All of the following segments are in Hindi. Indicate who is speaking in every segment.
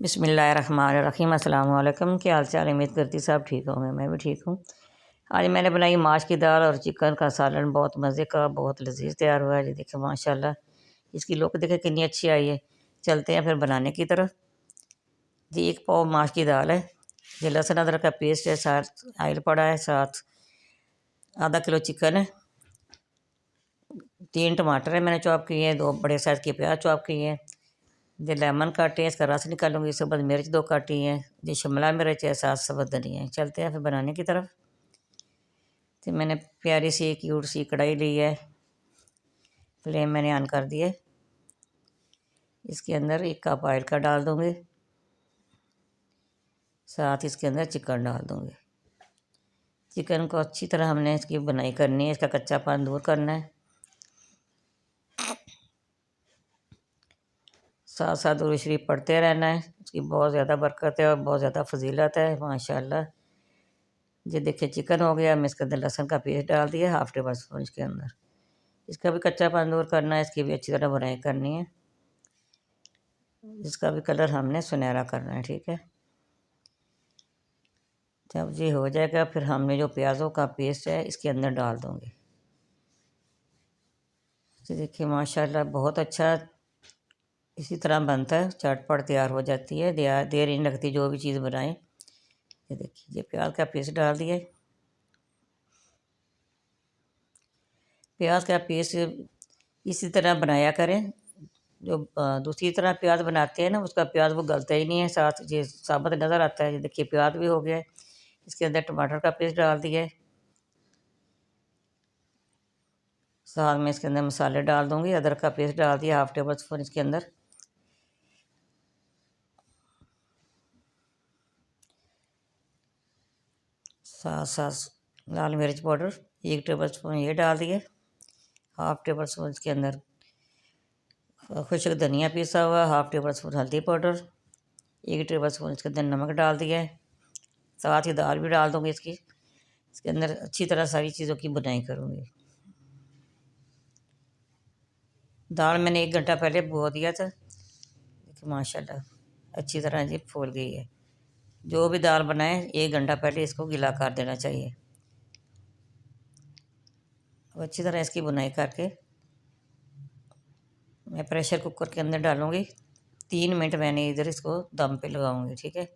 Speaker 1: बिस्मिल्लाहिर्रहमानिर्रहीम। अस्सलाम वालेकुम। क्या हाल चाल? उम्मीद करती सब ठीक होंगे। मैं भी ठीक हूँ। आज मैंने बनाई माश की दाल और चिकन का सालन। बहुत मज़े का, बहुत लजीज तैयार हुआ है जी। देखिए माशाल्लाह, इसकी लुक देखे कितनी अच्छी आई है। चलते हैं फिर बनाने की तरफ जी। 1 पाव माश की दाल है, ये लहसुन अदरक का पेस्ट है, साथ आयल पड़ा है, साथ आधा किलो चिकन है, 3 टमाटर है मैंने चॉप किए हैं, 2 बड़े साइज़ के प्याज चॉप किए हैं, ये लेमन काटे हैं, इसका रस निकालूंगी। इसके बाद मिर्च 2 काटी हैं, ये शिमला मिर्च है, साथ सब्ज़ धनिया है। चलते हैं फिर बनाने की तरफ। तो मैंने प्यारी सी क्यूट सी कढ़ाई ली है, फ्लेम मैंने ऑन कर दी है। इसके अंदर 1 कप ऑयल का डाल दूँगी, साथ इसके अंदर चिकन डाल दूँगी। चिकन को अच्छी तरह हमने इसकी बनाई करनी है, इसका कच्चापन दूर करना है। साथ साथ दुरूद शरीफ पढ़ते रहना है, इसकी बहुत ज़्यादा बरकत है और बहुत ज़्यादा फजीलत है माशाल्लाह। ये देखिए चिकन हो गया। मैं इसके अंदर लहसुन का पेस्ट डाल दिया, 1/2 टेबल स्पून इसके अंदर। इसका भी कच्चापन दूर करना है, इसकी भी अच्छी तरह बुनाई करनी है। इसका भी कलर हमने सुनहरा करना है, ठीक है। जब ये हो जाएगा फिर हमने जो प्याज़ों का पेस्ट है इसके अंदर डाल दूँगी। तो देखिए माशाल्लाह बहुत अच्छा इसी तरह बनता है, चटपट तैयार हो जाती है। देर नहीं लगती जो भी चीज़ बनाएं। ये देखिए ये प्याज का पेस्ट डाल दिया। प्याज का पेस्ट इसी तरह बनाया करें, जो दूसरी तरह प्याज बनाते हैं ना, उसका प्याज वो गलता ही नहीं है, साथ ये साबुत नज़र आता है। ये देखिए प्याज भी हो गया है। इसके अंदर टमाटर का पेस्ट डाल दिया है, साथ में इसके अंदर मसाले डाल दूँगी। अदरक का पेस्ट डाल दिया, 1/2 टेबल स्पून इसके अंदर। साथ साथ लाल मिर्च पाउडर 1 टेबल स्पून ये डाल दिए, 1/2 टेबल स्पून इसके अंदर खुश्क धनिया पीसा हुआ, 1/2 टेबल स्पून हल्दी पाउडर, 1 टेबल स्पून इसके अंदर नमक डाल दिया है। साथ ही दाल भी डाल दूँगी इसके अंदर। अच्छी तरह सारी चीज़ों की बुनाई करूँगी। दाल मैंने 1 घंटा पहले भिगो दिया था। देखिए माशाल्लाह अच्छी तरह ये फूल गई है। जो भी दाल बनाए 1 घंटा पहले इसको गीला कर देना चाहिए। अब अच्छी तरह इसकी बुनाई करके मैं प्रेशर कुकर के अंदर डालूँगी। 3 मिनट मैंने इधर इसको दम पे लगाऊँगी, ठीक है।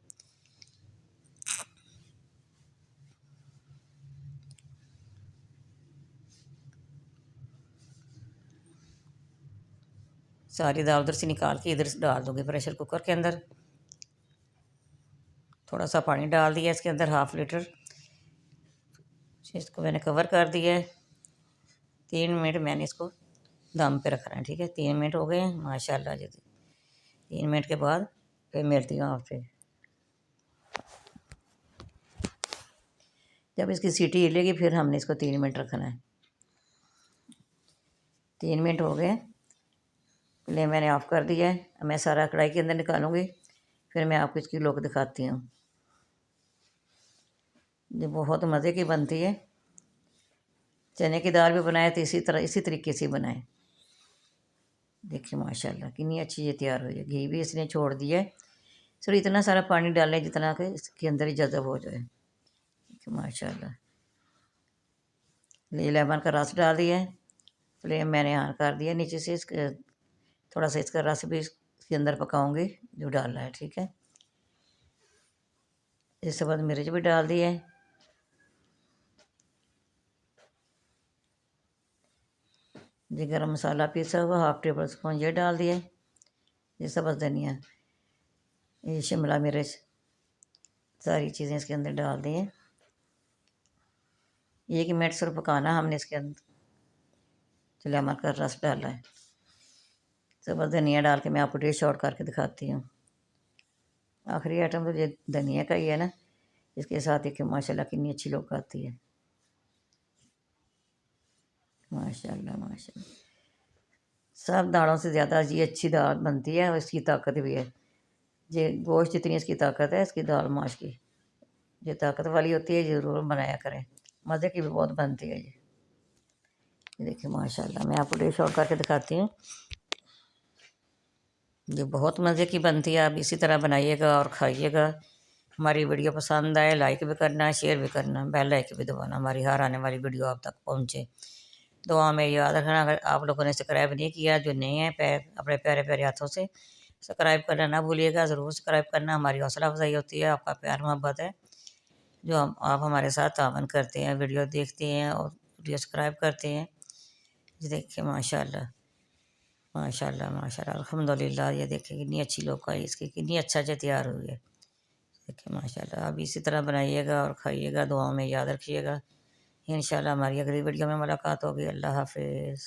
Speaker 1: सारी दाल उधर से निकाल के इधर से डाल दूँगी प्रेशर कुकर के अंदर। थोड़ा सा पानी डाल दिया इसके अंदर, 1/2 लीटर। इसको मैंने कवर कर दिया है। 3 मिनट मैंने इसको दम पे रखना है, ठीक है। 3 मिनट हो गए हैं माशाल्लाह जी। 3 मिनट के बाद फिर मिलती हूँ आपसे। जब इसकी सीटी हिलेगी फिर हमने इसको 3 मिनट रखना है। 3 मिनट हो गए, फ्लेम मैंने ऑफ़ कर दिया है। अब मैं सारा कढ़ाई के अंदर निकालूंगी, फिर मैं आपको इसकी लुक दिखाती हूँ। ये बहुत मज़े की बनती है। चने की दाल भी बनाए तो इसी तरीके से बनाएं। देखिए माशाल्लाह कितनी अच्छी ये तैयार हो जाए। घी भी इसने छोड़ दिया है। सिर्फ इतना सारा पानी डालें जितना कि इसके अंदर ही जज़ब हो जाए। देखिए माशाल्लाह लेमन का रस डाल दिया है। फ्लेम मैंने ऑन कर दिया नीचे से। इसके थोड़ा सा इसका रस भी इसके अंदर पकाऊंगी जो डालना है, ठीक है। इसके बाद मिर्च भी डाल दी है। ये गरम मसाला पीसा हुआ 1/2 टेबल स्पून ये डाल दिया। ये सब्ज़ धनिया, ये शिमला मिर्च, सारी चीज़ें इसके अंदर डाल दी हैं। 1 मिनट सिर्फ पकाना हमने इसके अंदर। जो लेमन का रस डाला है, सब्ज़ धनिया डाल के मैं आपको डिश आउट करके दिखाती हूँ। आखिरी आइटम तो ये धनिया का ही है ना। इसके साथ देखिए माशाल्लाह कितनी अच्छी लुक आती है। माशाल्लाह माशाल्लाह सब दालों से ज़्यादा ये अच्छी दाल बनती है और इसकी ताकत भी है। ये गोश्त जितनी इसकी ताकत है, इसकी दाल माश की ये ताकत वाली होती है। ज़रूर बनाया करें, मज़े की भी बहुत बनती है ये देखिए माशाल्लाह। मैं आपको डिश आउट करके दिखाती हूँ। ये बहुत मज़े की बनती है, आप इसी तरह बनाइएगा और खाइएगा। हमारी वीडियो पसंद आए लाइक भी करना, शेयर भी करना, बेल आइकन भी दबाना, हमारी हर आने वाली वीडियो आप तक पहुँचे। दुआ में याद रखना, अगर आप लोगों ने सब्सक्राइब नहीं किया, जो नए हैं अपने प्यारे प्यारे हाथों से सब्सक्राइब करना ना भूलिएगा, ज़रूर सब्सक्राइब करना। हमारी हौसला अफजाई होती है, आपका प्यार मोहब्बत है जो आप हमारे साथ तावन करते हैं, वीडियो देखते हैं और वीडियो सब्सक्राइब करते हैं। ये देखिए माशाल्लाह माशाल्लाह माशाल्लाह अल्हम्दुलिल्लाह। ये देखिए कितनी अच्छी लौक आई इसकी, कितनी अच्छा से तैयार हुई है। देखिए माशाल्लाह, आप इसी तरह बनाइएगा और खाइएगा, दुआओं में याद रखिएगा। इंशाल्लाह हमारी अगली वीडियो में मुलाकात होगी। अल्लाह हाफ़िज़।